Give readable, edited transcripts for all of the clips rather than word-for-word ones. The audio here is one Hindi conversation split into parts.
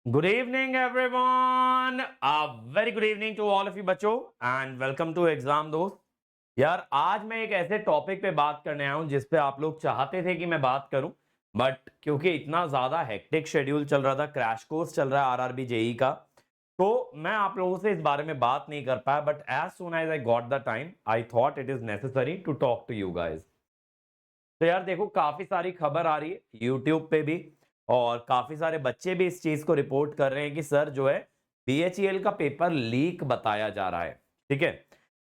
Good evening everyone, very good evening to all of you बच्चों एंड वेलकम टू एग्जाम दोस्त। यार आज मैं एक ऐसे टॉपिक पे बात करने आया हूं जिस पे आप लोग चाहते थे कि मैं बात करूं, बट क्योंकि इतना ज्यादा हेक्टिक शेड्यूल चल रहा था, क्रैश कोर्स चल रहा है आरआरबी जेई का, तो मैं आप लोगों से इस बारे में बात नहीं कर पाया। But as soon as I got the time I thought it is necessary to talk to you guys. तो यार देखो, काफी सारी खबर आ रही है यूट्यूब पे भी, और काफी सारे बच्चे भी इस चीज को रिपोर्ट कर रहे हैं कि सर जो है बीएचईएल का पेपर लीक बताया जा रहा है। ठीक है,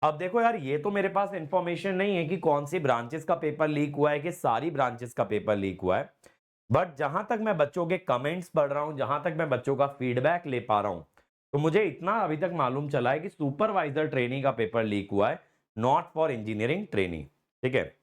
अब देखो यार, ये तो मेरे पास इंफॉर्मेशन नहीं है कि कौन सी ब्रांचेस का पेपर लीक हुआ है, कि सारी ब्रांचेस का पेपर लीक हुआ है। बट जहां तक मैं बच्चों के कमेंट्स पढ़ रहा हूं, जहां तक मैं बच्चों का फीडबैक ले पा रहा हूं, तो मुझे इतना अभी तक मालूम चला है कि सुपरवाइजर ट्रेनिंग का पेपर लीक हुआ है, नॉट फॉर इंजीनियरिंग ट्रेनिंग। ठीक है,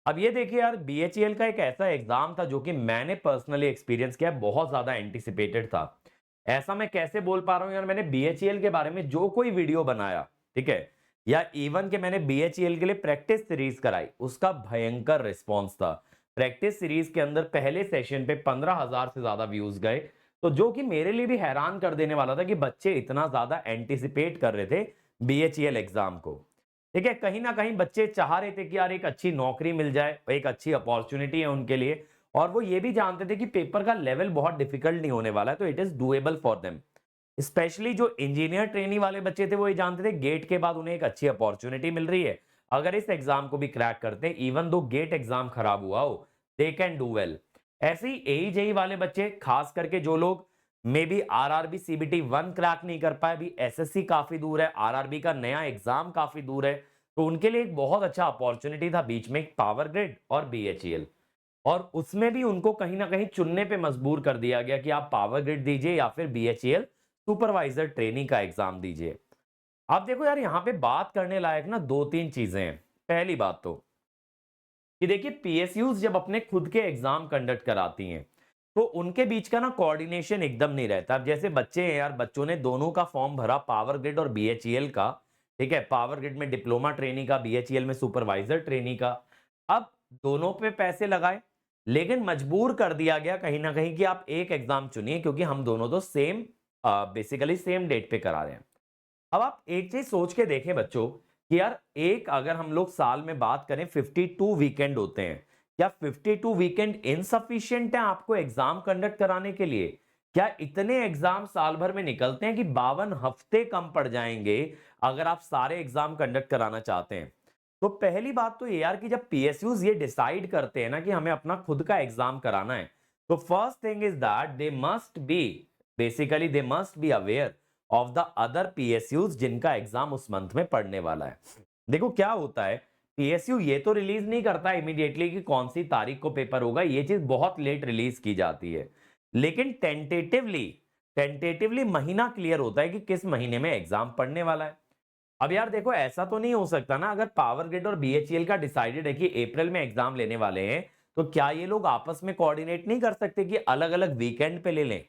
अब ये देखिए यार, बीएचईएल का एक ऐसा एग्जाम था जो कि मैंने पर्सनली एक्सपीरियंस किया, बहुत ज्यादा एंटिसिपेटेड था। ऐसा मैं कैसे बोल पा रहा हूं यार, मैंने बीएचईएल के बारे में जो कोई वीडियो बनाया, ठीक है, या इवन के मैंने बीएचईएल के लिए प्रैक्टिस सीरीज कराई, उसका भयंकर रिस्पॉन्स था। प्रैक्टिस सीरीज के अंदर पहले सेशन पे 15,000 से ज्यादा व्यूज गए, तो जो कि मेरे लिए भी हैरान कर देने वाला था कि बच्चे इतना ज्यादा एंटिसिपेट कर रहे थे बीएचईएल एग्जाम को। ठीक है, कहीं ना कहीं बच्चे चाह रहे थे कि यार एक अच्छी नौकरी मिल जाए, एक अच्छी अपॉर्चुनिटी है उनके लिए, और वो ये भी जानते थे कि पेपर का लेवल बहुत डिफिकल्ट नहीं होने वाला है, तो it is doable for them. Specially जो इंजीनियर ट्रेनी वाले बच्चे थे वो ये जानते थे गेट के बाद उन्हें एक अच्छी अपॉर्चुनिटी मिल रही है, अगर इस एग्जाम को भी क्रैक करते हैं, इवन दो गेट एग्जाम खराब हुआ हो, दे कैन डू वेल। ऐसे ही एई जेई वाले बच्चे, खास करके जो लोग may be RRB CBT 1 crack नहीं कर पाए, भी एसएससी काफी दूर है, आरआरबी का नया एग्जाम काफी दूर है, तो उनके लिए एक बहुत अच्छा अपॉर्चुनिटी था बीच में पावर ग्रिड और बीएचईएल। और उसमें भी उनको कहीं ना कहीं चुनने पे मजबूर कर दिया गया कि आप पावर ग्रिड दीजिए या फिर बीएचईएल सुपरवाइजर ट्रेनिंग का एग्जाम दीजिए। आप देखो यार, यहाँ पे बात करने लायक ना दो तीन चीजें हैं। पहली बात तो कि देखिए, पीएसयूज जब अपने खुद के एग्जाम कंडक्ट कराती हैं, तो उनके बीच का ना कोऑर्डिनेशन एकदम नहीं रहता। अब जैसे बच्चे हैं यार, बच्चों ने दोनों का फॉर्म भरा, पावर ग्रिड और बीएचईएल का। ठीक है, पावर ग्रिड में डिप्लोमा ट्रेनी का, बीएचईएल में सुपरवाइजर ट्रेनी का। अब दोनों पे पैसे लगाए, लेकिन मजबूर कर दिया गया कहीं ना कहीं कि आप एक एग्जाम चुनिए, क्योंकि हम दोनों तो सेम, बेसिकली सेम डेट पे करा रहे हैं। अब आप एक चीज सोच के देखें बच्चों, कि यार एक, अगर हम लोग साल में बात करें 52 वीकेंड होते हैं, क्या 52 वीकेंड इनसफिशिएंट है आपको एग्जाम कंडक्ट कराने के लिए? क्या इतने एग्जाम साल भर में निकलते हैं कि 52 हफ्ते कम पड़ जाएंगे अगर आप सारे एग्जाम कंडक्ट कराना चाहते हैं? तो पहली बात तो ये यार, कि जब पीएसयूज ये डिसाइड करते हैं ना कि हमें अपना खुद का एग्जाम कराना है, तो first thing is that they must be, basically they must be aware of the other PSUs जिनका एग्जाम उस मंथ में पढ़ने वाला है। देखो क्या होता है, पीएसयू ये तो रिलीज नहीं करता इमीडिएटली कि कौन सी तारीख को पेपर होगा, ये चीज बहुत लेट रिलीज की जाती है, लेकिन टेंटेटिवली टेंटेटिवली महीना क्लियर होता है कि किस महीने में एग्जाम पढ़ने वाला है। अब यार देखो, ऐसा तो नहीं हो सकता ना, अगर पावर ग्रिड और बीएचईएल का डिसाइडेड है कि अप्रैल में एग्जाम लेने वाले हैं, तो क्या ये लोग आपस में कोऑर्डिनेट नहीं कर सकते कि अलग अलग वीकेंड पे ले लें?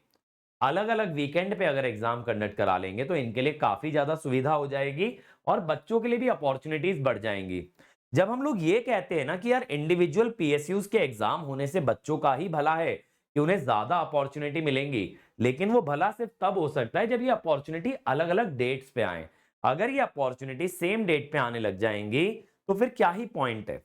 अलग अलग वीकेंड पे अगर एग्जाम कंडक्ट करा लेंगे तो इनके लिए काफी ज्यादा सुविधा हो जाएगी, और बच्चों के लिए भी अपॉर्चुनिटीज बढ़ जाएंगी। जब हम लोग ये कहते हैं ना कि यार इंडिविजुअल पीएसयूज के एग्जाम होने से बच्चों का ही भला है, कि उन्हें ज्यादा अपॉर्चुनिटी मिलेंगी, लेकिन वो भला सिर्फ तब हो सकता है जब ये अपॉर्चुनिटी अलग अलग डेट्स पे आए। अगर ये अपॉर्चुनिटी सेम डेट पे आने लग जाएंगी, तो फिर क्या ही पॉइंट है।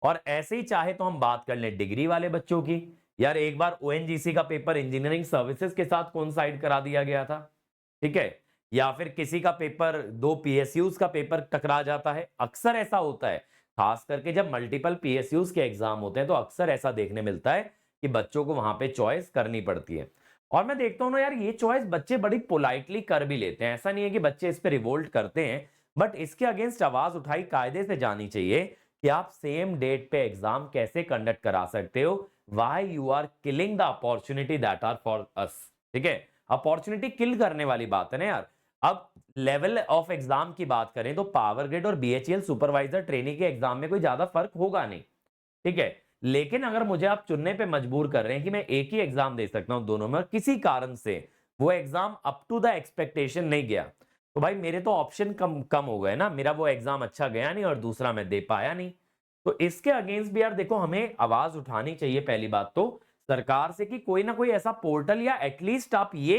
और ऐसे ही चाहे तो हम बात कर लें डिग्री वाले बच्चों की। यार एक बार ओएनजीसी का पेपर इंजीनियरिंग सर्विसेज के साथ कोइंसाइड करा दिया गया था, ठीक है, या फिर किसी का पेपर, दो पीएसयूज का पेपर टकरा जाता है, अक्सर ऐसा होता है। खास करके जब मल्टीपल पीएसयूज के एग्जाम होते हैं, तो अक्सर ऐसा देखने मिलता है कि बच्चों को वहां पे चॉइस करनी पड़ती है। और मैं देखता हूं ना यार, ये चॉइस बच्चे बड़ी पोलाइटली कर भी लेते हैं, ऐसा नहीं है कि बच्चे इस पे रिवोल्ट करते हैं, बट इसके अगेंस्ट आवाज उठाई कायदे से जानी चाहिए कि आप सेम डेट पे एग्जाम कैसे कंडक्ट करा सकते हो। Why you are killing the opportunity that are for us. ठीक है, अपॉर्चुनिटी किल करने वाली बात है ना यार। अब लेवल ऑफ एग्जाम की बात करें तो पावर ग्रिड और बीएचईएल सुपरवाइजर ट्रेनिंग के एग्जाम में कोई ज्यादा फर्क होगा नहीं, ठीक है, लेकिन अगर मुझे आप चुनने पे मजबूर कर रहे हैं कि मैं एक ही एग्जाम दे सकता हूं दोनों में, और किसी कारण से वो exam up to the expectation नहीं गया, तो भाई मेरे तो ऑप्शन कम कम हो गए ना, मेरा वो एग्जाम अच्छा गया नहीं और दूसरा मैं दे पाया नहीं। तो इसके अगेंस्ट भी यार देखो, हमें आवाज उठानी चाहिए पहली बात तो। सरकार से कि कोई ना कोई ऐसा पोर्टल या एटलीस्ट आप ये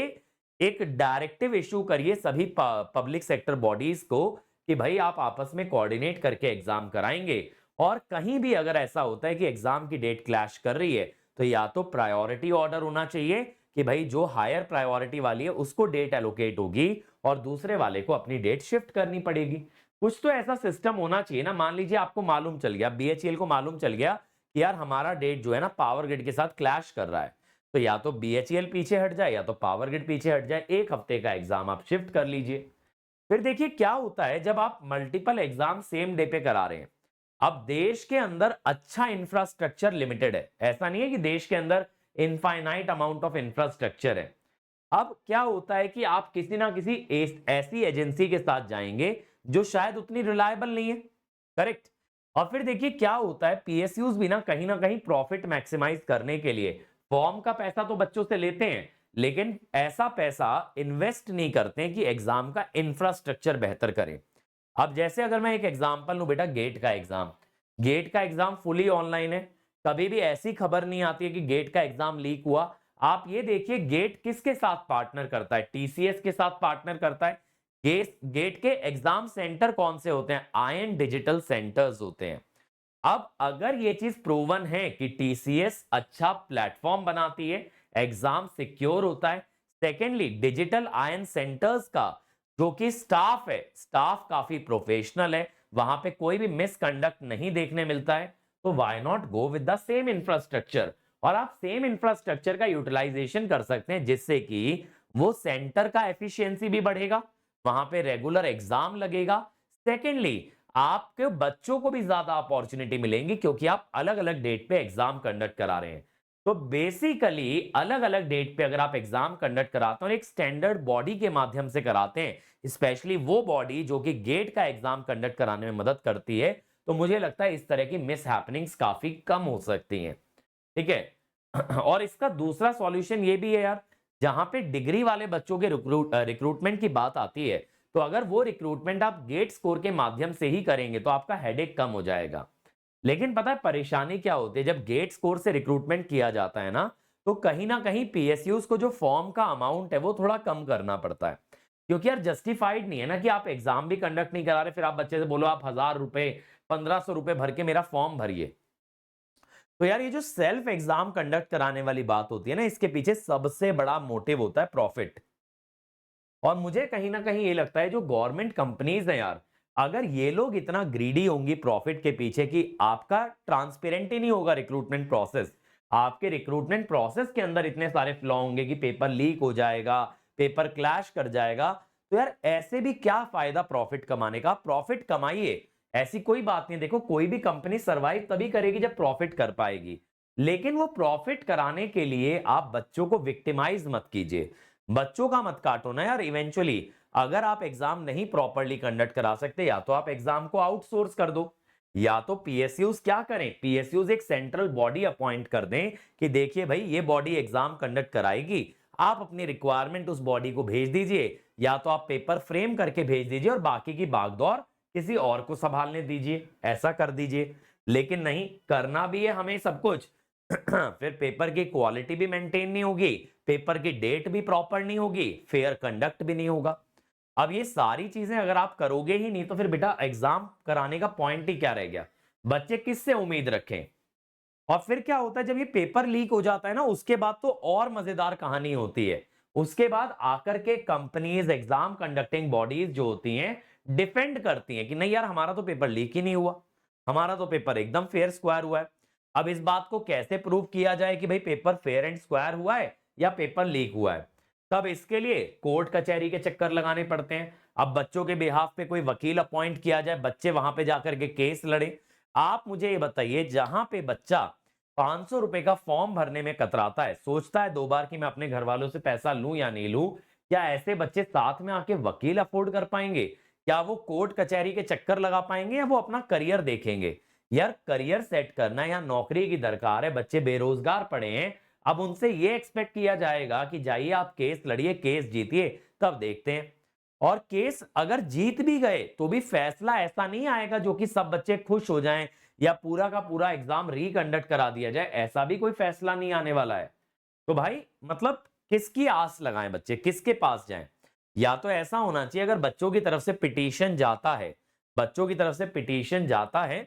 एक डायरेक्टिव इशू करिए सभी पब्लिक सेक्टर बॉडीज को कि भाई आप आपस में कोऑर्डिनेट करके एग्जाम कराएंगे। और कहीं भी अगर ऐसा होता है कि एग्जाम की डेट क्लैश कर रही है तो या तो प्रायोरिटी ऑर्डर होना चाहिए कि भाई जो हायर प्रायोरिटी वाली है उसको डेट एलोकेट होगी और दूसरे वाले को अपनी डेट शिफ्ट करनी पड़ेगी। कुछ तो ऐसा सिस्टम होना चाहिए ना। मान लीजिए आपको मालूम चल गया, बीएचईएल को मालूम चल गया कि यार हमारा डेट जो है ना पावर ग्रिड के साथ क्लैश कर रहा है, तो या तो बीएचईएल पीछे हट जाए या तो पावर ग्रिड पीछे हट जाए, एक हफ्ते का एग्जाम आप शिफ्ट कर लीजिए। फिर देखिए क्या होता है जब आप मल्टीपल एग्जाम सेम डे पे करा रहे हैं। अब देश के अंदर अच्छा इंफ्रास्ट्रक्चर लिमिटेड है, ऐसा नहीं है कि देश के अंदर इनफाइनाइट अमाउंट ऑफ इंफ्रास्ट्रक्चर है। अब क्या होता है कि आप किसी ना किसी ऐसी एजेंसी के साथ जाएंगे जो शायद उतनी रिलायबल नहीं है, करेक्ट। और फिर देखिए क्या होता है, पीएसयूज भी ना कहीं प्रॉफिट मैक्सिमाइज करने के लिए फॉर्म का पैसा तो बच्चों से लेते हैं, लेकिन ऐसा पैसा इन्वेस्ट नहीं करते कि एग्जाम का इंफ्रास्ट्रक्चर बेहतर करें। अब जैसे अगर मैं एक एग्जांपल लूं बेटा, गेट का एग्जाम फुली ऑनलाइन है। कभी भी ऐसी खबर नहीं आती है कि गेट का एग्जाम लीक हुआ। आप ये देखिए गेट किसके साथ पार्टनर करता है, टीसीएस के साथ पार्टनर करता है। गेट के एग्जाम सेंटर कौन से होते हैं, आयन डिजिटल सेंटर्स होते हैं। अब अगर ये चीज प्रूवन है कि टीसीएस अच्छा प्लेटफॉर्म बनाती है, एग्जाम सिक्योर होता है, सेकेंडली डिजिटल आयन सेंटर्स का जो कि स्टाफ है, स्टाफ काफी प्रोफेशनल है, वहां पे कोई भी मिसकंडक्ट नहीं देखने मिलता है, तो why not go with the same infrastructure. और आप सेम इंफ्रास्ट्रक्चर का यूटिलाइजेशन कर सकते हैं जिससे कि वो सेंटर का एफिशिएंसी भी बढ़ेगा, वहां पे रेगुलर एग्जाम लगेगा, सेकेंडली आपके बच्चों को भी ज्यादा अपॉर्चुनिटी मिलेंगी क्योंकि आप अलग अलग डेट पे एग्जाम कंडक्ट करा रहे हैं। तो बेसिकली अलग अलग डेट पे अगर आप एग्जाम कंडक्ट कराते हैं और एक स्टैंडर्ड बॉडी के माध्यम से कराते हैं, स्पेशली वो बॉडी जो कि गेट का एग्जाम कंडक्ट कराने में मदद करती है, तो मुझे लगता है इस तरह की मिस हैपनिंग्स काफी कम हो सकती हैं। ठीक है। और इसका दूसरा सॉल्यूशन ये भी है यार, जहां पे डिग्री वाले बच्चों के रिक्रूटमेंट की बात आती है, तो अगर वो रिक्रूटमेंट आप गेट स्कोर के माध्यम से ही करेंगे तो आपका हेडेक कम हो जाएगा। लेकिन पता है परेशानी क्या होती है, जब गेट स्कोर से रिक्रूटमेंट किया जाता है तो कहीं ना कहीं पीएसयूज को जो फॉर्म का अमाउंट है वो थोड़ा कम करना पड़ता है। क्योंकि यार जस्टिफाइड नहीं है ना कि आप एग्जाम भी कंडक्ट नहीं करा रहे, फिर आप बच्चे से बोलो आप 1000 रुपए 1500 रुपए भर के मेरा फॉर्म भरिए। तो यार ये जो सेल्फ एग्जाम कंडक्ट कराने वाली बात होती है ना, इसके पीछे सबसे बड़ा मोटिव होता है प्रॉफिट। और मुझे कहीं ना कहीं ये लगता है जो गवर्नमेंट कंपनीज हैं यार, अगर ये लोग इतना ग्रीडी होंगी प्रॉफिट के पीछे कि आपका ट्रांसपेरेंट ही नहीं होगा रिक्रूटमेंट प्रोसेस, आपके रिक्रूटमेंट प्रोसेस के अंदर इतने सारे फ्लॉ होंगे कि पेपर लीक हो जाएगा, पेपर क्लैश कर जाएगा, तो यार ऐसे भी क्या फायदा प्रॉफिट कमाने का। प्रॉफिट कमाइए, ऐसी कोई बात नहीं। देखो कोई भी कंपनी सरवाइव तभी करेगी जब प्रॉफिट कर पाएगी, लेकिन वो प्रॉफिट कराने के लिए आप बच्चों को विक्टिमाइज मत कीजिए, बच्चों का मत काटो ना यार। इवेंचुअली अगर आप एग्जाम नहीं प्रॉपरली कंडक्ट करा सकते, या तो आप एग्जाम को आउटसोर्स कर दो, या तो पीएसयूज क्या करें, पीएसयूज एक सेंट्रल बॉडी अपॉइंट कर दें कि देखिए भाई ये बॉडी एग्जाम कंडक्ट कराएगी, आप अपनी रिक्वायरमेंट उस बॉडी को भेज दीजिए, या तो आप पेपर फ्रेम करके भेज दीजिए और बाकी की भागदौड़ किसी और को संभालने दीजिए, ऐसा कर दीजिए। लेकिन नहीं, करना भी है हमें सब कुछ फिर पेपर की क्वालिटी भी मेंटेन नहीं होगी, पेपर की डेट भी प्रॉपर नहीं होगी, फेयर कंडक्ट भी नहीं होगा। अब ये सारी चीजें अगर आप करोगे ही नहीं तो फिर बेटा एग्जाम कराने का पॉइंट ही क्या रह गया, बच्चे किससे उम्मीद रखें। और फिर क्या होता है जब ये पेपर लीक हो जाता है ना, उसके बाद तो और मजेदार कहानी होती है। उसके बाद आकर के कंपनीज, एग्जाम कंडक्टिंग बॉडीज जो होती हैं, डिफेंड करती हैं कि नहीं यार हमारा तो पेपर लीक ही नहीं हुआ, हमारा तो पेपर एकदम फेयर स्क्वायर हुआ है। अब इस बात को कैसे प्रूव किया जाए कि भाई पेपर फेयर एंड स्क्वायर हुआ है या पेपर लीक हुआ है, तब इसके लिए कोर्ट कचहरी के चक्कर लगाने पड़ते हैं। अब बच्चों के बिहाफ पे कोई वकील अपॉइंट किया जाए, बच्चे वहां पे जाकर के केस लड़े। आप मुझे ये बताइए, जहां पे बच्चा 500 रुपए का फॉर्म भरने में कतराता है, सोचता है 2 बार कि मैं अपने घर वालों से पैसा लूं या नहीं लूं, क्या ऐसे बच्चे साथ में आके वकील अफोर्ड कर पाएंगे? क्या वो कोर्ट कचहरी के चक्कर लगा पाएंगे, या वो अपना करियर देखेंगे? यार करियर सेट करना या नौकरी की दरकार है, बच्चे बेरोजगार पड़े हैं, अब उनसे ये एक्सपेक्ट किया जाएगा कि जाइए आप केस लड़िए, केस जीतिए, तब देखते हैं। और केस अगर जीत भी गए तो भी फैसला ऐसा नहीं आएगा जो कि सब बच्चे खुश हो जाएं या पूरा का पूरा एग्जाम रिकंडक्ट करा दिया जाए, ऐसा भी कोई फैसला नहीं आने वाला है। तो भाई मतलब किसकी आस लगाएं बच्चे, किसके पास जाएं? या तो ऐसा होना चाहिए, अगर बच्चों की तरफ से पिटीशन जाता है, बच्चों की तरफ से पिटीशन जाता है,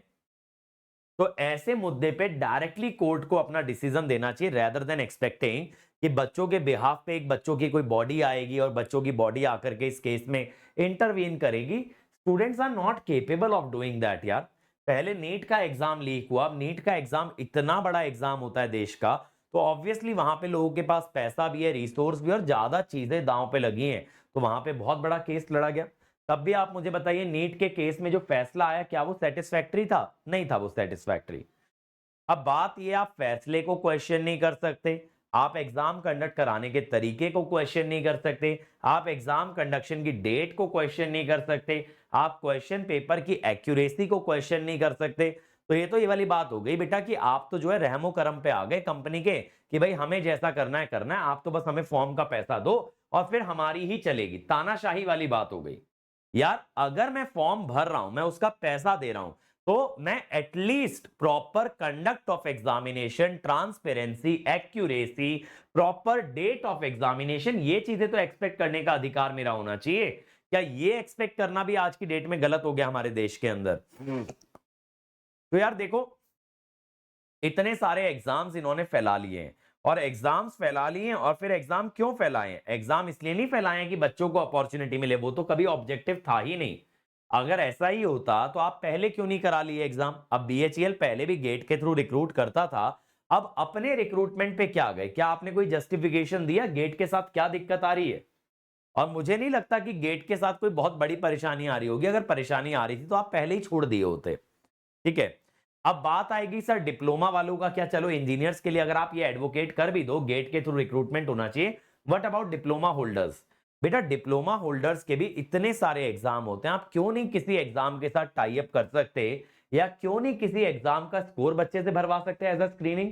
तो ऐसे मुद्दे पे डायरेक्टली कोर्ट को अपना डिसीजन देना चाहिए, रेदर देन एक्सपेक्टिंग कि बच्चों के बिहाफ पे एक बच्चों की कोई बॉडी आएगी और बच्चों की बॉडी आकर के इस केस में इंटरवीन करेगी। Students are not capable of doing that यार। पहले नीट का एग्जाम लीक हुआ, अब नीट का एग्जाम इतना बड़ा एग्जाम होता है देश का, तो ऑब्वियसली वहां पे लोगों के पास पैसा भी है, रिसोर्स भी, और ज्यादा चीजें दांव पे लगी हैं, तो वहां पे बहुत बड़ा केस लड़ा गया। तब भी आप मुझे बताइए, नीट के केस में जो फैसला आया, क्या वो सेटिस्फैक्टरी था? नहीं था वो सेटिस्फैक्टरी। अब बात ये, आप फैसले को क्वेश्चन नहीं कर सकते, आप एग्जाम कंडक्ट कराने के तरीके को क्वेश्चन नहीं कर सकते, आप एग्जाम कंडक्शन की डेट को क्वेश्चन नहीं कर सकते, आप क्वेश्चन पेपर की एक्यूरेसी को क्वेश्चन नहीं कर सकते। तो ये वाली बात हो गई बेटा कि आप तो जो है रहमो करम पे आ गए कंपनी के, कि भाई हमें जैसा करना है करना है, आप तो बस हमें फॉर्म का पैसा दो और फिर हमारी ही चलेगी। तानाशाही वाली बात हो गई। यार अगर मैं फॉर्म भर रहा हूं, मैं उसका पैसा दे रहा हूं, तो मैं at least proper conduct of examination, transparency, accuracy, proper date of examination, ये चीजें तो एक्सपेक्ट करने का अधिकार मेरा होना चाहिए। क्या ये एक्सपेक्ट करना भी आज की डेट में गलत हो गया हमारे देश के अंदर? तो यार देखो, इतने सारे एग्जाम्स इन्होंने फैला लिए हैं, और एग्जाम्स फैला लिए हैं, और फिर एग्जाम क्यों फैलाए हैं? एग्जाम इसलिए नहीं फैलाए हैं कि बच्चों को अपॉर्चुनिटी मिले, वो तो कभी ऑब्जेक्टिव था ही नहीं। अगर ऐसा ही होता तो आप पहले क्यों नहीं करा लिए एग्जाम? अब बीएचईएल पहले भी गेट के थ्रू रिक्रूट करता था, अब अपने रिक्रूटमेंट पे क्या गए? क्या आपने कोई जस्टिफिकेशन दिया गेट के साथ क्या दिक्कत आ रही है? और मुझे नहीं लगता कि गेट के साथ कोई बहुत बड़ी परेशानी आ रही होगी। अगर परेशानी आ रही थी तो आप पहले ही छोड़ दिए होते। ठीक है, अब बात आएगी सर डिप्लोमा वालों का क्या? चलो इंजीनियर्स के लिए अगर आप ये एडवोकेट कर भी दो, गेट के थ्रू रिक्रूटमेंट होना चाहिए, व्हाट अबाउट डिप्लोमा होल्डर्स? बेटा डिप्लोमा होल्डर्स के भी इतने सारे एग्जाम होते हैं, आप क्यों नहीं किसी एग्जाम के साथ टाई अप कर सकते, या क्यों नहीं किसी एग्जाम का स्कोर बच्चे से भरवा सकते एज अ स्क्रीनिंग?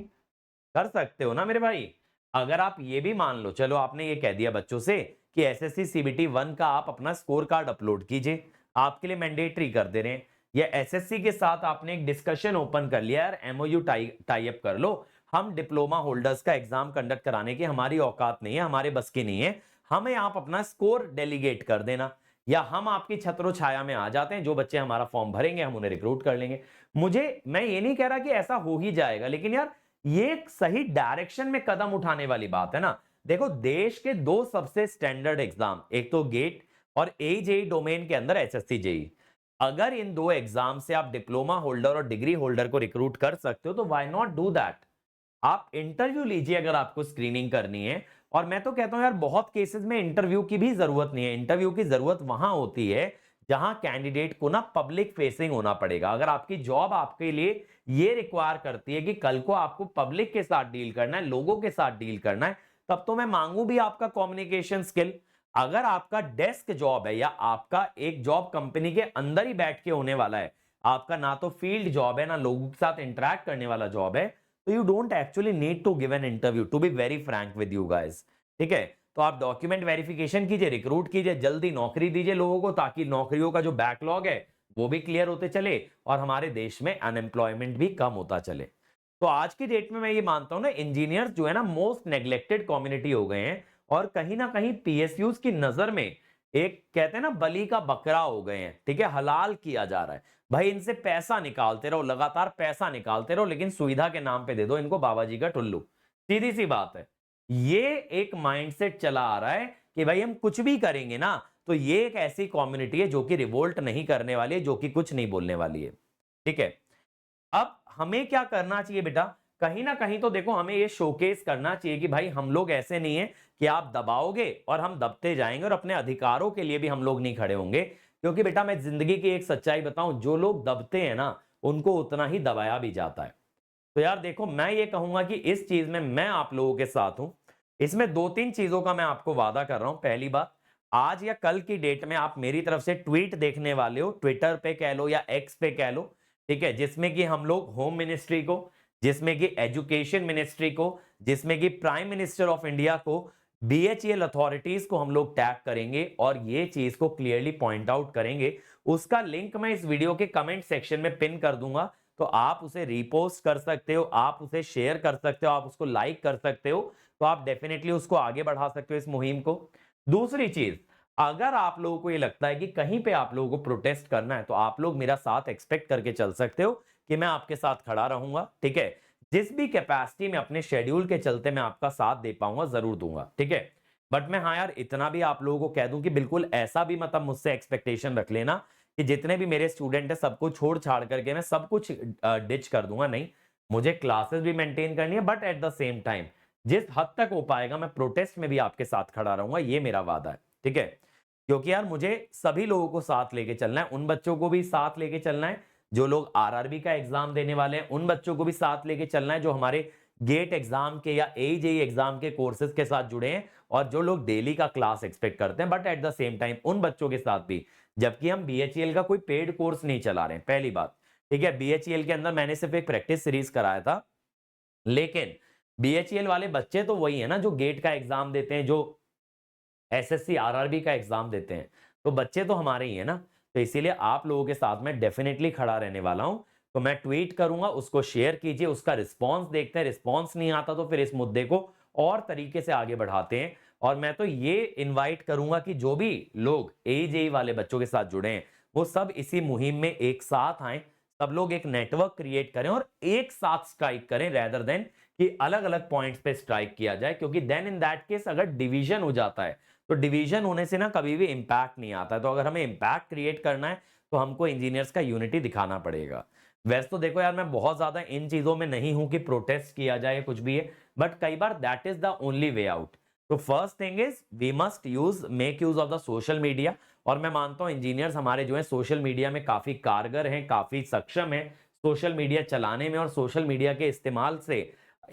कर सकते हो ना मेरे भाई। अगर आप ये भी मान लो, चलो आपने ये कह दिया बच्चों से कि एसएससी सीबीटी 1 का आप अपना स्कोर कार्ड अपलोड कीजिए, आपके लिए मैंडेटरी कर दे रहे हैं, या एसएससी के साथ आपने एक डिस्कशन ओपन कर लिया, यार एमओयू टाई अप कर लो, हम डिप्लोमा होल्डर्स का एग्जाम कंडक्ट कराने की हमारी औकात नहीं है, हमारे बस की नहीं है, हमें आप अपना स्कोर डेलीगेट कर देना, या हम आपकी छत्रो छाया में आ जाते हैं, जो बच्चे हमारा फॉर्म भरेंगे हम उन्हें रिक्रूट कर लेंगे। मैं ये नहीं कह रहा कि ऐसा हो ही जाएगा, लेकिन यार ये एक सही डायरेक्शन में कदम उठाने वाली बात है ना। देखो देश के दो सबसे स्टैंडर्ड एग्जाम, एक तो गेट और एजेई डोमेन के अंदर एसएससी जेई, अगर इन दो एग्जाम से आप डिप्लोमा होल्डर और डिग्री होल्डर को रिक्रूट कर सकते हो तो व्हाई नॉट डू दैट? आप इंटरव्यू लीजिए अगर आपको स्क्रीनिंग करनी है। और मैं तो कहता हूं यार बहुत केसेस में इंटरव्यू की भी जरूरत नहीं है। इंटरव्यू की जरूरत वहां होती है जहां कैंडिडेट को ना पब्लिक फेसिंग होना पड़ेगा। अगर आपकी जॉब आपके लिए ये रिक्वायर करती है कि कल को आपको पब्लिक के साथ डील करना है, लोगों के साथ डील करना है, तब तो मैं मांगू भी आपका कम्युनिकेशन स्किल। अगर आपका डेस्क जॉब है या आपका एक जॉब कंपनी के अंदर ही बैठ के होने वाला है, आपका ना तो फील्ड जॉब है ना लोगों के साथ इंटरेक्ट करने वाला जॉब है, तो you don't actually need to give an interview, to be very frank with you guys. ठीक है, तो आप डॉक्यूमेंट वेरिफिकेशन कीजिए, रिक्रूट कीजिए, जल्दी नौकरी दीजिए लोगों को, ताकि नौकरियों का जो बैकलॉग है वो भी क्लियर होते चले और हमारे देश में अनएम्प्लॉयमेंट भी कम होता चले। तो आज की डेट में मैं ये मानता हूं ना, इंजीनियर्स जो है ना मोस्ट नेग्लेक्टेड कम्युनिटी हो गए हैं, और कहीं ना कहीं पीएसयूज की नजर में एक कहते हैं ना बलि का बकरा हो गए हैं। ठीक है, हलाल किया जा रहा है, भाई इनसे पैसा निकालते रहो, लगातार पैसा निकालते रहो, लेकिन सुविधा के नाम पे दे दो इनको बाबा जी का टुल्लू। सीधी सी बात है, ये एक माइंडसेट चला आ रहा है कि भाई हम कुछ भी करेंगे ना, तो ये एक ऐसी कम्युनिटी है जो कि रिवोल्ट नहीं करने वाली है, जो कि कुछ नहीं बोलने वाली है। ठीक है, अब हमें क्या करना चाहिए बेटा? कहीं ना कहीं तो देखो हमें ये शोकेस करना चाहिए कि भाई हम लोग ऐसे नहीं है कि आप दबाओगे और हम दबते जाएंगे, और अपने अधिकारों के लिए भी हम लोग नहीं खड़े होंगे। क्योंकि बेटा मैं जिंदगी की एक सच्चाई बताऊं, जो लोग दबते हैं ना उनको उतना ही दबाया भी जाता है। तो यार देखो, मैं ये कहूंगा कि इस चीज में मैं आप लोगों के साथ हूं। इसमें दो तीन चीजों का मैं आपको वादा कर रहा हूं। पहली बात, आज या कल की डेट में आप मेरी तरफ से ट्वीट देखने वाले हो, ट्विटर पे कह लो या एक्स पे कह लो, ठीक है, जिसमें कि हम लोग होम मिनिस्ट्री को, जिसमें कि एजुकेशन मिनिस्ट्री को, जिसमें कि प्राइम मिनिस्टर ऑफ इंडिया को, बीएचईएल अथॉरिटीज को हम लोग टैग करेंगे और ये चीज को क्लियरली पॉइंट आउट करेंगे। उसका लिंक मैं इस वीडियो के कमेंट सेक्शन में पिन कर दूंगा, तो आप उसे रीपोस्ट कर सकते हो, आप उसे शेयर कर सकते हो, आप उसको लाइक कर सकते हो, तो आप डेफिनेटली उसको आगे बढ़ा सकते हो इस मुहिम को। दूसरी चीज, अगर आप लोगों को ये लगता है कि कहीं पे आप लोगों को प्रोटेस्ट करना है, तो आप लोग मेरा साथ एक्सपेक्ट करके चल सकते हो कि मैं आपके साथ खड़ा रहूंगा, ठीक है। जिस भी कैपेसिटी में अपने शेड्यूल के चलते मैं आपका साथ दे पाऊंगा जरूर दूंगा, ठीक है। बट मैं हाँ यार इतना भी आप लोगों को कह दूं कि बिल्कुल ऐसा भी मतलब मुझसे एक्सपेक्टेशन रख लेना कि जितने भी मेरे स्टूडेंट है सबको छोड़ छाड़ करके मैं सब कुछ डिच कर दूंगा, नहीं। मुझे क्लासेस भी मेंटेन करनी है, but at the same time जिस हद तक हो पाएगा मैं प्रोटेस्ट में भी आपके साथ खड़ा रहूंगा, ये मेरा वादा है, ठीक है। क्योंकि यार मुझे सभी लोगों को साथ लेके चलना है, उन बच्चों को भी साथ लेके चलना है जो लोग आरआरबी का एग्जाम देने वाले हैं, उन बच्चों को भी साथ लेके चलना है जो हमारे गेट एग्जाम के या एजेई एग्जाम के कोर्सेज के साथ जुड़े हैं और जो लोग डेली का क्लास एक्सपेक्ट करते हैं, but at the same time उन बच्चों के साथ भी, जबकि हम बीएचईएल का कोई पेड कोर्स नहीं चला रहे हैं, पहली बात, ठीक है। बीएचईएल के अंदर मैंने सिर्फ एक प्रैक्टिस सीरीज कराया था, लेकिन बीएचईएल वाले बच्चे तो वही है ना जो गेट का एग्जाम देते हैं, जो एसएससी आरआरबी का एग्जाम देते हैं, तो बच्चे तो हमारे ही है ना। तो इसीलिए आप लोगों के साथ में डेफिनेटली खड़ा रहने वाला हूं। तो मैं ट्वीट करूंगा, उसको शेयर कीजिए, उसका रिस्पांस देखते हैं, रिस्पांस नहीं आता तो फिर इस मुद्दे को और तरीके से आगे बढ़ाते हैं। और मैं तो ये इनवाइट करूंगा कि जो भी लोग एजेई वाले बच्चों के साथ जुड़े हैं वो सब इसी मुहिम में एक साथ आए, सब लोग एक नेटवर्क क्रिएट करें और एक साथ स्ट्राइक करें, रेदर देन कि अलग अलग पॉइंट्स पे स्ट्राइक किया जाए। क्योंकि देन इन दैट केस अगर डिवीजन हो जाता है तो डिवीजन होने से ना कभी भी इंपैक्ट नहीं आता है। तो अगर हमें इंपैक्ट क्रिएट करना है तो हमको इंजीनियर्स का यूनिटी दिखाना पड़ेगा। वैसे तो देखो यार मैं बहुत ज्यादा इन चीजों में नहीं हूं कि प्रोटेस्ट किया जाए कुछ भी है, बट कई बार that is the only way out. तो first thing is we must use make use of the social media. और मैं मानता हूं इंजीनियर्स हमारे जो है सोशल मीडिया में काफी कारगर हैं, काफी सक्षम है सोशल मीडिया चलाने में और सोशल मीडिया के इस्तेमाल से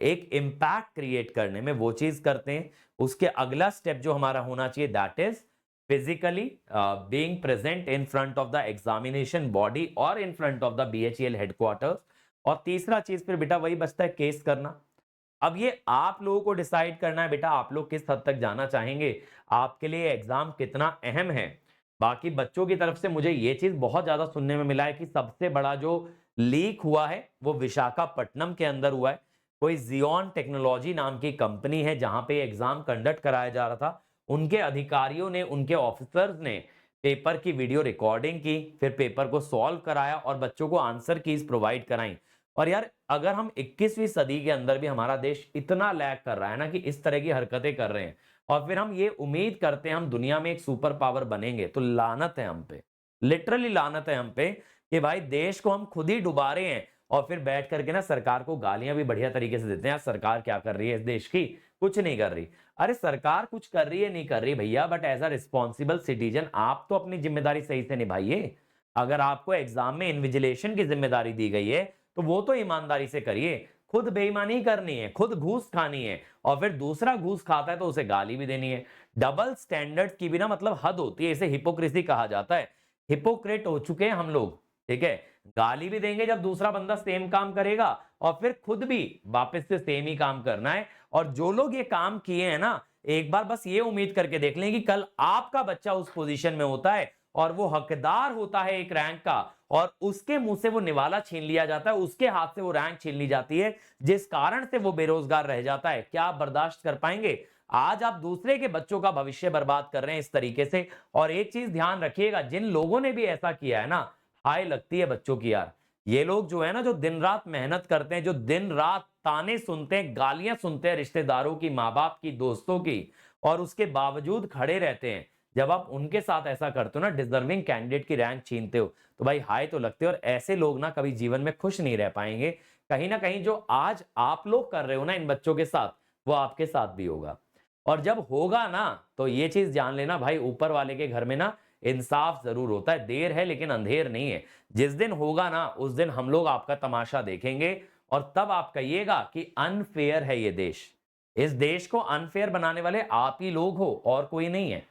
एक इम्पैक्ट क्रिएट करने में, वो चीज करते हैं। उसके अगला स्टेप जो हमारा होना चाहिए that is physically being present in front of the examination body और in front of the BHEL headquarters. और तीसरा चीज फिर बेटा वही बचता है, केस करना। अब ये आप लोगों को डिसाइड करना है बेटा आप लोग किस हद तक जाना चाहेंगे, आपके लिए एग्जाम कितना अहम है। बाकी बच्चों की तरफ से मुझे ये चीज बहुत ज्यादा सुनने में मिला है कि सबसे बड़ा जो लीक हुआ है वो विशाखापट्टनम के अंदर हुआ है। कोई जियोन टेक्नोलॉजी नाम की कंपनी है जहां पे एग्जाम कंडक्ट कराया जा रहा था, उनके अधिकारियों ने, उनके ऑफिसर्स ने पेपर की वीडियो रिकॉर्डिंग की, फिर पेपर को सॉल्व कराया और बच्चों को आंसर कीज प्रोवाइड कराई। और यार अगर हम 21वीं सदी के अंदर भी हमारा देश इतना लैग कर रहा है ना कि इस तरह की हरकतें कर रहे हैं और फिर हम ये उम्मीद करते हैं हम दुनिया में एक सुपर पावर बनेंगे, तो लानत है हम पे, लिटरली लानत है हम पे कि भाई देश को हम खुद ही डुबा रहे हैं और फिर बैठ करके ना सरकार को गालियां भी बढ़िया तरीके से देते हैं। यार सरकार क्या कर रही है इस देश की, कुछ नहीं कर रही। अरे सरकार कुछ कर रही है नहीं कर रही भैया, but as a responsible citizen आप तो अपनी जिम्मेदारी सही से निभाइए। अगर आपको एग्जाम में इन्विजिलेशन की जिम्मेदारी दी गई है तो वो तो ईमानदारी से करिए। खुद बेईमानी करनी है, खुद घूस खानी है और फिर दूसरा घूस खाता है तो उसे गाली भी देनी है। डबल स्टैंडर्ड की भी ना मतलब हद होती है, इसे हिपोक्रेसी कहा जाता है। हिपोक्रेट हो चुके हैं हम लोग, ठीक है। गाली भी देंगे जब दूसरा बंदा सेम काम करेगा और फिर खुद भी वापस से सेम ही काम करना है। और जो लोग ये काम किए हैं ना, एक बार बस ये उम्मीद करके देख लें कि कल आपका बच्चा उस पोजीशन में होता है और वो हकदार होता है एक रैंक का और उसके मुंह से वो निवाला छीन लिया जाता है, उसके हाथ से वो रैंक छीन ली जाती है, जिस कारण से वो बेरोजगार रह जाता है। क्या आप बर्दाश्त कर पाएंगे? आज आप दूसरे के बच्चों का भविष्य बर्बाद कर रहे हैं इस तरीके से। और एक चीज ध्यान रखिएगा, जिन लोगों ने भी ऐसा किया है ना, हाय लगती है बच्चों की यार। ये लोग जो है ना, जो दिन रात मेहनत करते हैं, जो दिन रात ताने सुनते हैं, गालियां सुनते हैं रिश्तेदारों की, माँ बाप की, दोस्तों की, और उसके बावजूद खड़े रहते हैं, जब आप उनके साथ ऐसा करते हो ना, डिजर्विंग कैंडिडेट की रैंक छीनते हो, तो भाई हाय तो लगते हो। और ऐसे लोग ना कभी जीवन में खुश नहीं रह पाएंगे। कहीं ना कहीं जो आज आप लोग कर रहे हो ना इन बच्चों के साथ, वो आपके साथ भी होगा। और जब होगा ना तो ये चीज जान लेना भाई, ऊपर वाले के घर में ना इंसाफ जरूर होता है। देर है लेकिन अंधेर नहीं है। जिस दिन होगा ना उस दिन हम लोग आपका तमाशा देखेंगे और तब आप कहिएगा कि अनफेयर है ये देश। इस देश को अनफेयर बनाने वाले आप ही लोग हो और कोई नहीं है।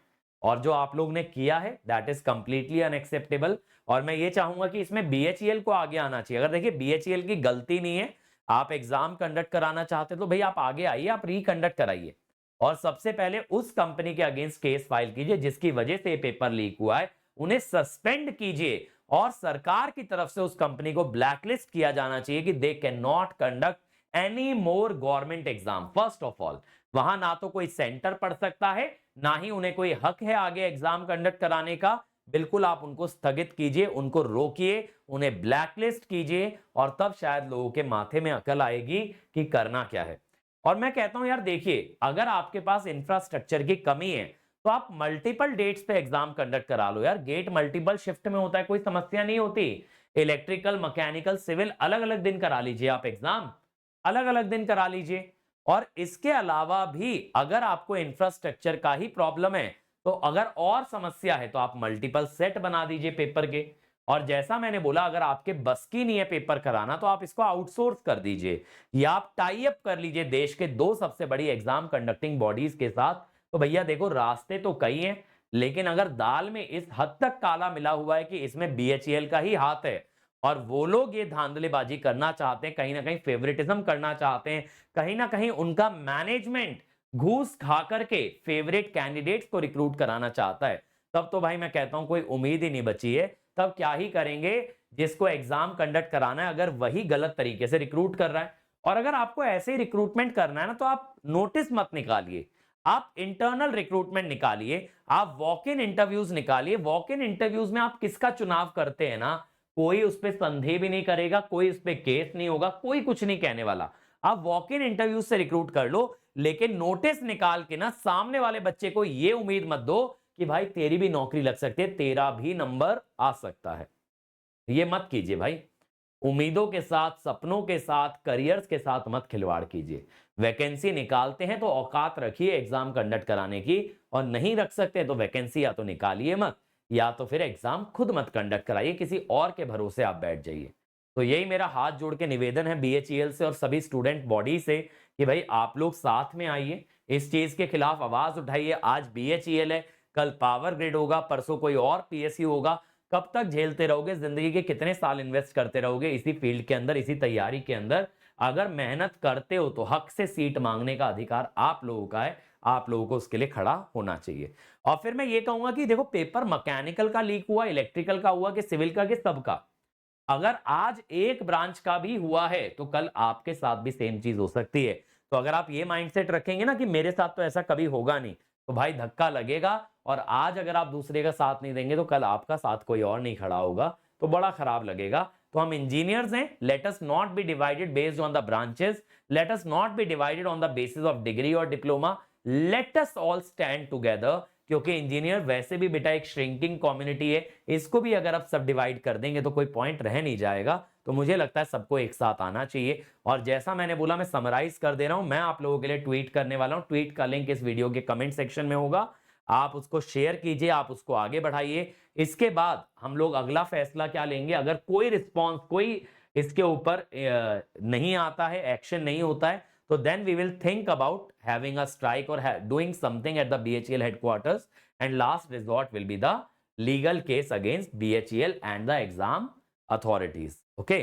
और जो आप लोग ने किया है दैट इज कंप्लीटली अनएक्सेप्टेबल। और मैं ये चाहूंगा कि इसमें बीएचईएल को आगे आना चाहिए। अगर देखिए बीएचईएल की गलती नहीं है, आप एग्जाम कंडक्ट कराना चाहते तो भाई आप आगे आइए, आप रिकंडक्ट कराइए और सबसे पहले उस कंपनी के अगेंस्ट केस फाइल कीजिए जिसकी वजह से पेपर लीक हुआ है, उन्हें सस्पेंड कीजिए और सरकार की तरफ से उस कंपनी को ब्लैकलिस्ट किया जाना चाहिए कि they can not conduct any more government exam. First of all, वहां ना तो कोई सेंटर पड़ सकता है, ना ही उन्हें कोई हक है आगे एग्जाम कंडक्ट कराने का। बिल्कुल आप उनको स्थगित कीजिए, उनको रोकिए, उन्हें ब्लैकलिस्ट कीजिए, और तब शायद लोगों के माथे में अकल आएगी कि करना क्या है। और मैं कहता हूं यार देखिए, अगर आपके पास इंफ्रास्ट्रक्चर की कमी है तो आप मल्टीपल डेट्स पे एग्जाम कंडक्ट करा लो यार। गेट मल्टीपल शिफ्ट में होता है, कोई समस्या नहीं होती। इलेक्ट्रिकल, मैकेनिकल, सिविल अलग अलग दिन करा लीजिए, आप एग्जाम अलग अलग दिन करा लीजिए। और इसके अलावा भी अगर आपको इंफ्रास्ट्रक्चर का ही प्रॉब्लम है, तो अगर और समस्या है तो आप मल्टीपल सेट बना दीजिए पेपर के। और जैसा मैंने बोला, अगर आपके बस की नहीं है पेपर कराना तो आप इसको आउटसोर्स कर दीजिए, या आप टाई अप कर लीजिए देश के 2 सबसे बड़ी एग्जाम कंडक्टिंग बॉडीज के साथ। तो भैया देखो, रास्ते तो कई हैं, लेकिन अगर दाल में इस हद तक काला मिला हुआ है कि इसमें बीएचईएल का ही हाथ है, और वो लोग ये धांधलेबाजी करना चाहते हैं, कहीं ना कहीं फेवरेटिज्म करना चाहते हैं, कहीं ना कहीं उनका मैनेजमेंट घूस खा करके फेवरेट कैंडिडेट्स को रिक्रूट कराना चाहता है, तब तो भाई मैं कहता हूं कोई उम्मीद ही नहीं बची है। तब क्या ही करेंगे, जिसको एग्जाम कंडक्ट कराना है अगर वही गलत तरीके से रिक्रूट कर रहा है। और अगर आपको ऐसे ही रिक्रूटमेंट करना है ना, तो आप नोटिस मत निकालिए, आप इंटरनल रिक्रूटमेंट निकालिए, आप वॉक इन इंटरव्यूज निकालिए। वॉक इन इंटरव्यूज में आप किसका चुनाव करते हैं ना, कोई उस पर संदेह भी नहीं करेगा, कोई उस पर केस नहीं होगा, कोई कुछ नहीं कहने वाला। आप वॉक इन इंटरव्यूज से रिक्रूट कर लो, लेकिन नोटिस निकाल के ना सामने वाले बच्चे को यह उम्मीद मत दो कि भाई तेरी भी नौकरी लग सकती है, तेरा भी नंबर आ सकता है। ये मत कीजिए भाई। उम्मीदों के साथ, सपनों के साथ, करियर्स के साथ मत खिलवाड़ कीजिए। वैकेंसी निकालते हैं तो औकात रखिए एग्जाम कंडक्ट कराने की, और नहीं रख सकते तो वैकेंसी या तो निकालिए मत, या तो फिर एग्जाम खुद मत कंडक्ट कराइए, किसी और के भरोसे आप बैठ जाइए। तो यही मेरा हाथ जोड़ के निवेदन है बीएचईएल से और सभी स्टूडेंट बॉडी से कि भाई आप लोग साथ में आइए, इस चीज के खिलाफ आवाज उठाइए। आज बीएचईएल है, कल पावर ग्रिड होगा, परसों कोई और पीएसयू होगा। कब तक झेलते रहोगे? जिंदगी के कितने साल इन्वेस्ट करते रहोगे इसी फील्ड के अंदर, इसी तैयारी के अंदर? अगर मेहनत करते हो तो हक से सीट मांगने का अधिकार आप लोगों का है, आप लोगों को उसके लिए खड़ा होना चाहिए। और फिर मैं ये कहूंगा कि देखो, पेपर मैकेनिकल का लीक हुआ, इलेक्ट्रिकल का हुआ, कि सिविल का, कि सबका, अगर आज एक ब्रांच का भी हुआ है तो कल आपके साथ भी सेम चीज हो सकती है। तो अगर आप ये माइंडसेट रखेंगे ना कि मेरे साथ तो ऐसा कभी होगा नहीं, तो भाई धक्का लगेगा। और आज अगर आप दूसरे का साथ नहीं देंगे तो कल आपका साथ कोई और नहीं खड़ा होगा, तो बड़ा खराब लगेगा। तो हम इंजीनियर्स हैं, let us not be divided based on the branches, let us not be divided on the basis of degree और diploma, let us all stand together. क्योंकि इंजीनियर वैसे भी बेटा एक श्रिंकिंग कम्युनिटी है, इसको भी अगर आप सब डिवाइड कर देंगे तो कोई पॉइंट रह नहीं जाएगा। तो मुझे लगता है सबको एक साथ आना चाहिए। और जैसा मैंने बोला, मैं समराइज कर दे रहा हूं, मैं आप लोगों के लिए ट्वीट करने वाला हूं। ट्वीट का लिंक इस वीडियो के कमेंट सेक्शन में होगा, आप उसको शेयर कीजिए, आप उसको आगे बढ़ाइए। इसके बाद हम लोग अगला फैसला क्या लेंगे, अगर कोई रिस्पॉन्स, कोई इसके ऊपर नहीं आता है, एक्शन नहीं होता है, तो then we will think about having a strike or doing something at the BHEL headquarters, and last resort will be the legal case against BHEL and the exam authorities. Okay,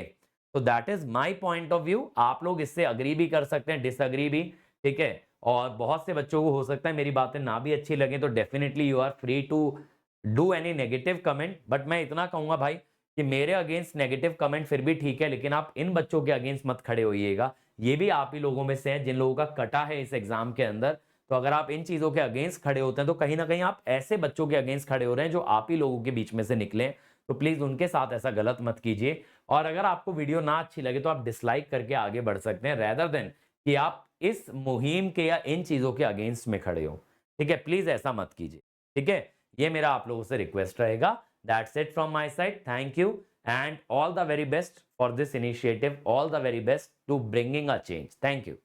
so that is my point of view. आप लोग इससे अग्री भी कर सकते हैं, डिसअग्री भी, ठीक है। और बहुत से बच्चों को हो सकता है मेरी बातें ना भी अच्छी लगे, तो definitely you are free to do any negative comment. But मैं इतना कहूंगा भाई कि मेरे अगेंस्ट नेगेटिव कमेंट फिर भी ठीक है, लेकिन आप इन बच्चों के अगेंस्ट मत खड़े होइएगा। ये भी आप ही लोगों में से हैं जिन लोगों का कटा है इस एग्जाम के अंदर। तो अगर आप इन चीजों के अगेंस्ट खड़े होते हैं तो कहीं ना कहीं आप ऐसे बच्चों के अगेंस्ट खड़े हो रहे हैं जो आप ही लोगों के बीच में से निकले। तो प्लीज उनके साथ ऐसा गलत मत कीजिए। और अगर आपको वीडियो ना अच्छी लगे तो आप डिसलाइक करके आगे बढ़ सकते हैं, रेदर देन कि आप इस मुहिम के या इन चीजों के अगेंस्ट में खड़े हो। ठीक है, प्लीज ऐसा मत कीजिए। ठीक है, ये मेरा आप लोगों से रिक्वेस्ट रहेगा। That's it from my side, thank you and all the very best for this initiative, all the very best to bringing a change. Thank you.